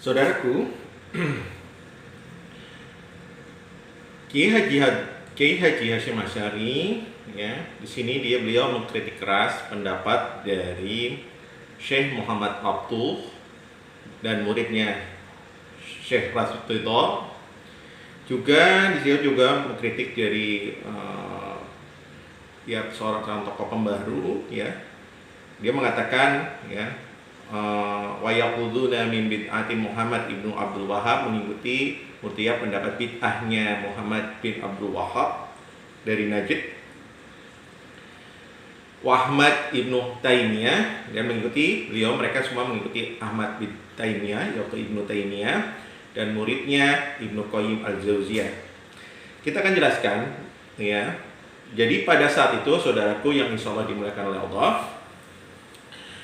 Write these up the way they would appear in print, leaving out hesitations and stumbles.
Saudaraku, Kiai Haji Hashim Asy'ari, ya, di sini beliau mengkritik keras pendapat dari Syekh Muhammad Abduh dan muridnya Syekh Rasid Ridho. Juga di sini juga mengkritik dari seorang tokoh pembaru, ya. Dia mengatakan, ya, wa yaquduna min bid'ati Muhammad ibnu Abdul Wahhab, mengikuti murtiyah pendapat bid'ahnya Muhammad bin Abdul Wahhab dari Najd. Ahmad ibnu Taimiyah, dan mengikuti mereka semua mengikuti Ahmad bin Taimiyah, yaitu Ibnu Taimiyah, dan muridnya Ibnu Qayyim al-Jauziyah. Kita akan jelaskan, ya. Jadi pada saat itu, saudaraku yang insya Allah dimuliakan oleh Allah,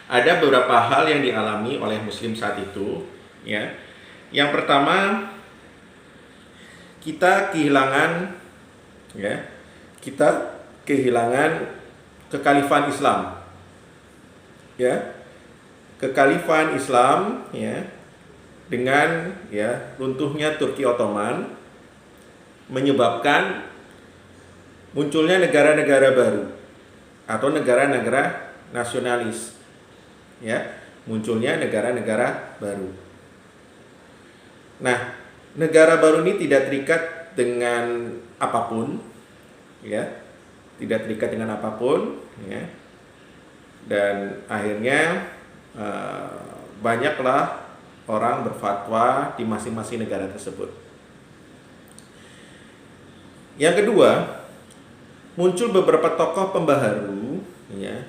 ada beberapa hal yang dialami oleh Muslim saat itu, ya. Yang pertama, kita kehilangan kekhalifan Islam, ya, kekhalifan Islam, ya, dengan runtuhnya Turki Ottoman menyebabkan munculnya negara-negara baru atau negara-negara nasionalis, ya, munculnya negara-negara baru. Nah, negara baru ini tidak terikat dengan apapun, ya, tidak terikat dengan apapun, ya, dan akhirnya banyaklah orang berfatwa di masing-masing negara tersebut. Yang kedua, muncul beberapa tokoh pembaharu, ya,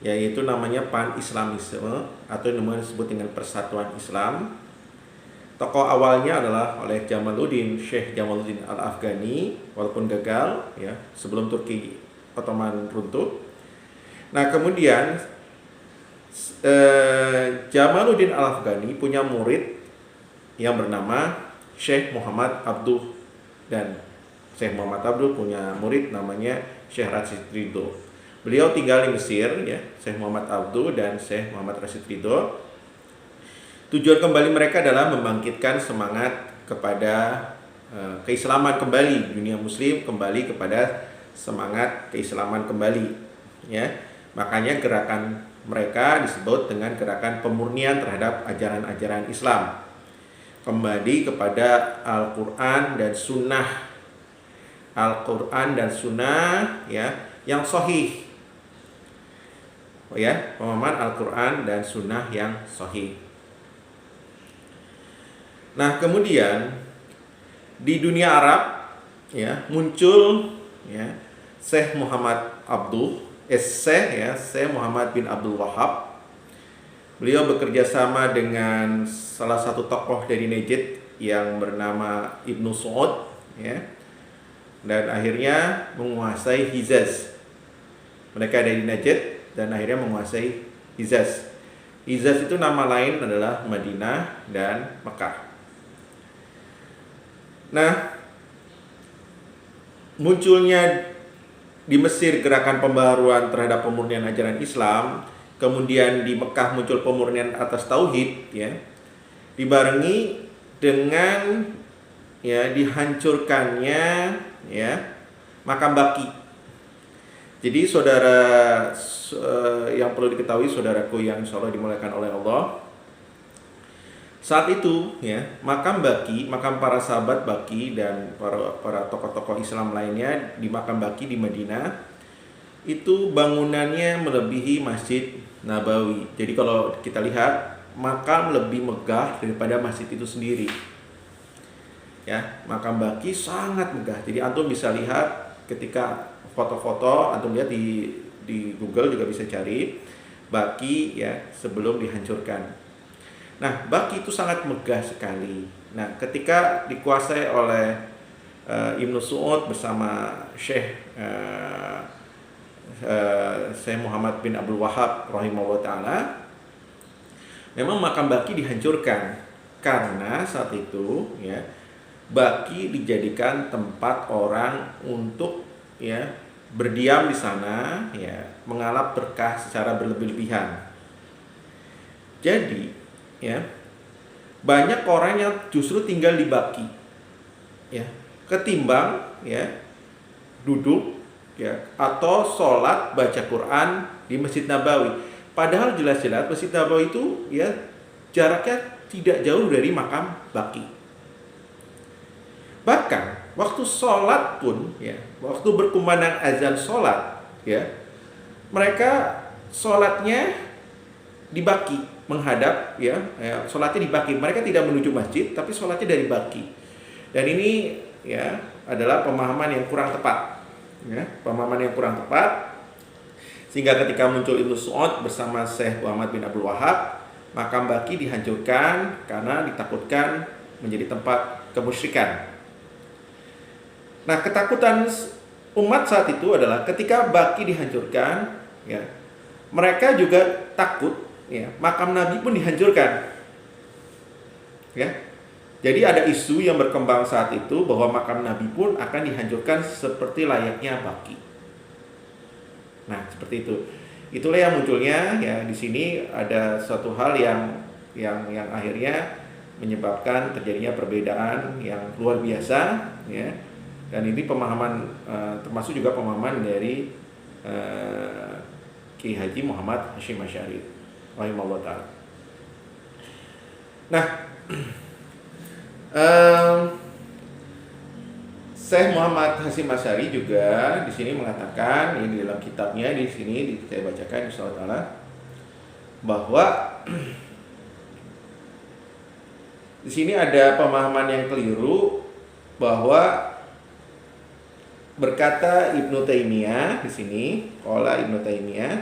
yaitu namanya pan-islamisme atau yang disebut dengan persatuan Islam. Tokoh awalnya adalah oleh Syekh Jamaluddin Al-Afghani, walaupun gagal, ya, sebelum Turki Ottoman runtuh. Nah, kemudian Jamaluddin Al-Afghani punya murid yang bernama Syekh Muhammad Abduh, dan Syekh Muhammad Abduh punya murid namanya Syekh Rasid Ridho. Beliau tinggal di Mesir, ya, Syekh Muhammad Abduh dan Syekh Muhammad Rasid Ridho. Tujuan kembali mereka adalah membangkitkan semangat kepada keislaman kembali, dunia muslim kembali kepada semangat keislaman kembali, ya. Makanya gerakan mereka disebut dengan gerakan pemurnian terhadap ajaran-ajaran Islam, kembali kepada Al-Quran dan Sunnah, ya, yang sahih, ya, pemahaman Al-Quran dan Sunnah yang sahih. Nah, kemudian di dunia Arab, ya, muncul, ya, Syekh Muhammad Abduh, Syekh Muhammad bin Abdul Wahhab. Beliau bekerja sama dengan salah satu tokoh dari Najd yang bernama Ibnu Saud, ya, dan akhirnya menguasai Hijaz. Mereka dari Najd dan akhirnya menguasai Hijaz. Hijaz itu nama lain adalah Madinah dan Mekah. Nah, munculnya di Mesir gerakan pembaharuan terhadap pemurnian ajaran Islam, kemudian di Mekah muncul pemurnian atas tauhid, ya, dibarengi dengan, ya, dihancurkannya, ya, makam baki. Jadi yang perlu diketahui, saudaraku yang insya Allah dimuliakan oleh Allah, saat itu, ya, makam baki, makam para sahabat baki dan para tokoh-tokoh Islam lainnya di makam baki di Madinah itu bangunannya melebihi Masjid Nabawi. Jadi kalau kita lihat, makam lebih megah daripada masjid itu sendiri, ya. Makam baki sangat megah. Jadi antum bisa lihat ketika foto-foto, antum lihat di Google juga bisa cari baki, ya, sebelum dihancurkan. Nah, baki itu sangat megah sekali. Nah, ketika dikuasai oleh Ibnu Saud bersama Syekh Muhammad bin Abdul Wahhab rahimahullah ta'ala, memang makam baki dihancurkan karena saat itu, ya, baki dijadikan tempat orang untuk, ya, berdiam di sana, ya, mengalap berkah secara berlebih-lebihan. Jadi, ya, banyak orang yang justru tinggal di baki, ya, ketimbang ya duduk ya atau sholat baca Quran di Masjid Nabawi. Padahal jelas-jelas Masjid Nabawi itu ya jaraknya tidak jauh dari makam baki. Bahkan waktu sholat pun ya, waktu berkumandang azan sholat ya, mereka sholatnya di baki, menghadap ya, sholatnya di baki. Mereka tidak menuju masjid, tapi sholatnya dari baki. Dan ini ya adalah pemahaman yang kurang tepat, ya, pemahaman yang kurang tepat. Sehingga ketika muncul Ibnu Saud bersama Syekh Muhammad bin Abdul Wahab, makam baki dihancurkan karena ditakutkan menjadi tempat kemusyrikan. Nah, ketakutan umat saat itu adalah ketika baki dihancurkan, ya, mereka juga takut ya, makam Nabi pun dihancurkan. Ya. Jadi ada isu yang berkembang saat itu bahwa makam Nabi pun akan dihancurkan seperti layaknya baki. Nah, seperti itu. Itulah yang munculnya ya di sini ada suatu hal yang akhirnya menyebabkan terjadinya perbedaan yang luar biasa ya. Dan ini pemahaman termasuk juga pemahaman dari Ki Haji Muhammad Hasyim Asy'ari rahimahullah ta'ala. Nah, Syekh Muhammad Hasyim Asy'ari juga di sini mengatakan, ini dalam kitabnya di sini saya bacakan insyaallah taala, bahwa di sini ada pemahaman yang keliru bahwa berkata Ibnu Taimiyah di sini, qala Ibnu Taimiyah,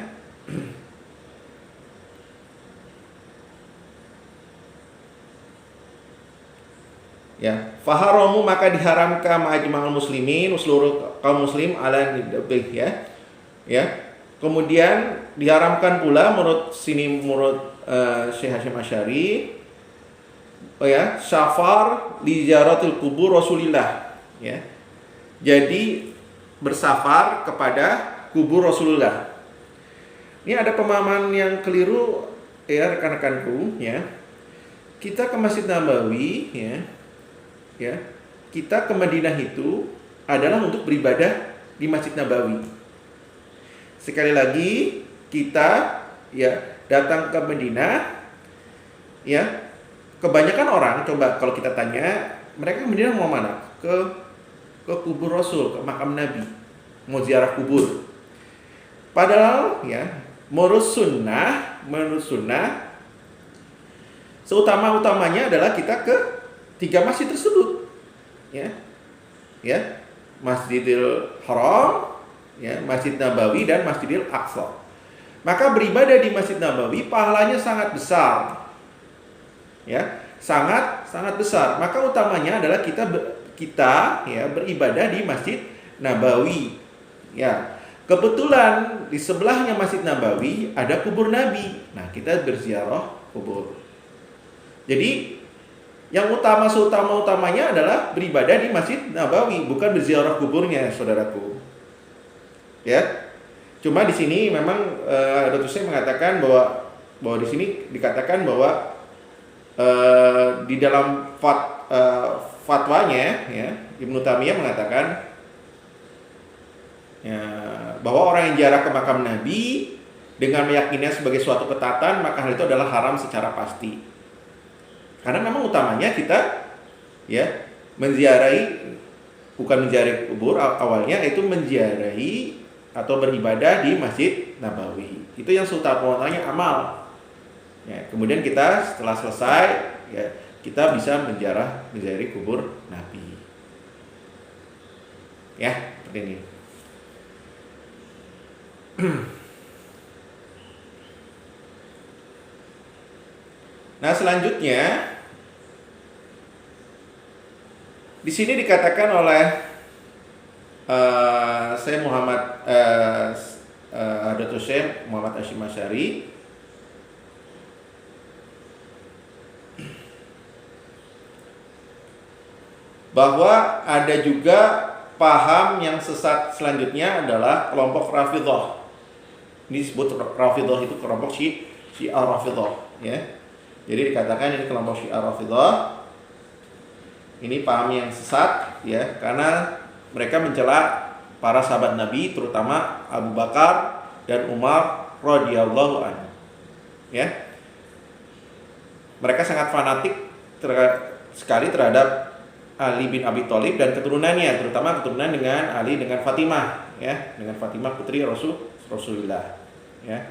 ya, faharamu maka diharamkan ma'ajma'ul muslimin, seluruh kaum muslim ala nidabih ya. Ya. Kemudian diharamkan pula menurut Syekh Hasyim Asy'ari ya, safar li ziyaratil kubur Rasulillah ya. Jadi bersafar kepada kubur Rasulullah. Ini ada pemahaman yang keliru ya rekan-rekanku ya. Kita ke Masjid Nabawi ya, kita ke Madinah itu adalah untuk beribadah di Masjid Nabawi. Sekali lagi kita ya datang ke Madinah ya, kebanyakan orang coba kalau kita tanya, mereka ke Madinah mau mana? Ke kubur Rasul, ke makam Nabi, mau ziarah kubur. Padahal ya menurut sunnah seutama-utamanya adalah kita ke 3 masjid tersebut ya, Masjidil Haram ya, Masjid Nabawi dan Masjidil Aqsa. Maka beribadah di Masjid Nabawi pahalanya sangat besar ya, sangat besar. Maka utamanya adalah kita ya beribadah di Masjid Nabawi ya. Kebetulan di sebelahnya Masjid Nabawi ada kubur Nabi. Nah, kita berziarah kubur. Jadi yang utamanya adalah beribadah di Masjid Nabawi, bukan berziarah kuburnya, saudaraku. Ya. Cuma di sini memang Dr. Syekh mengatakan bahwa di sini dikatakan bahwa di dalam fatwanya ya, Ibnu Taimiyah mengatakan ya, bahwa orang yang ziarah ke makam Nabi dengan meyakininya sebagai suatu ketatan, maka hal itu adalah haram secara pasti. Karena memang utamanya kita ya bukan menziarahi kubur awalnya, itu menziarahi atau beribadah di Masjid Nabawi. Itu yang utamanya amal. Ya, kemudian kita setelah selesai ya kita bisa menziarahi kubur Nabi. Ya, seperti ini. Nah, selanjutnya di sini dikatakan oleh saya Dr. Syekh Muhammad Hasyim Asy'ari bahwa ada juga paham yang sesat selanjutnya adalah kelompok Rafidhah. Ini disebut Rafidhah itu kelompok Syiah Rafidhah ya. Jadi dikatakan ini kelompok Syiah Rafidhah ini paham yang sesat ya, karena mereka mencela para sahabat Nabi, terutama Abu Bakar dan Umar radhiyallahu anhu. Ya. Mereka sangat fanatik sekali terhadap Ali bin Abi Thalib dan keturunannya, terutama keturunan dengan Ali dengan Fatimah, ya, dengan Fatimah putri Rasulullah. Ya.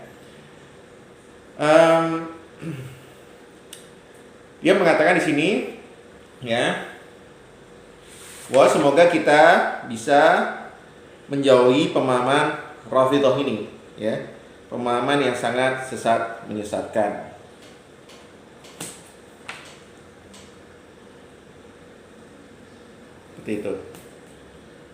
Dia mengatakan di sini, ya, bahwa semoga kita bisa menjauhi pemahaman Rafidhah ini, ya, pemahaman yang sangat sesat, menyesatkan. Seperti itu.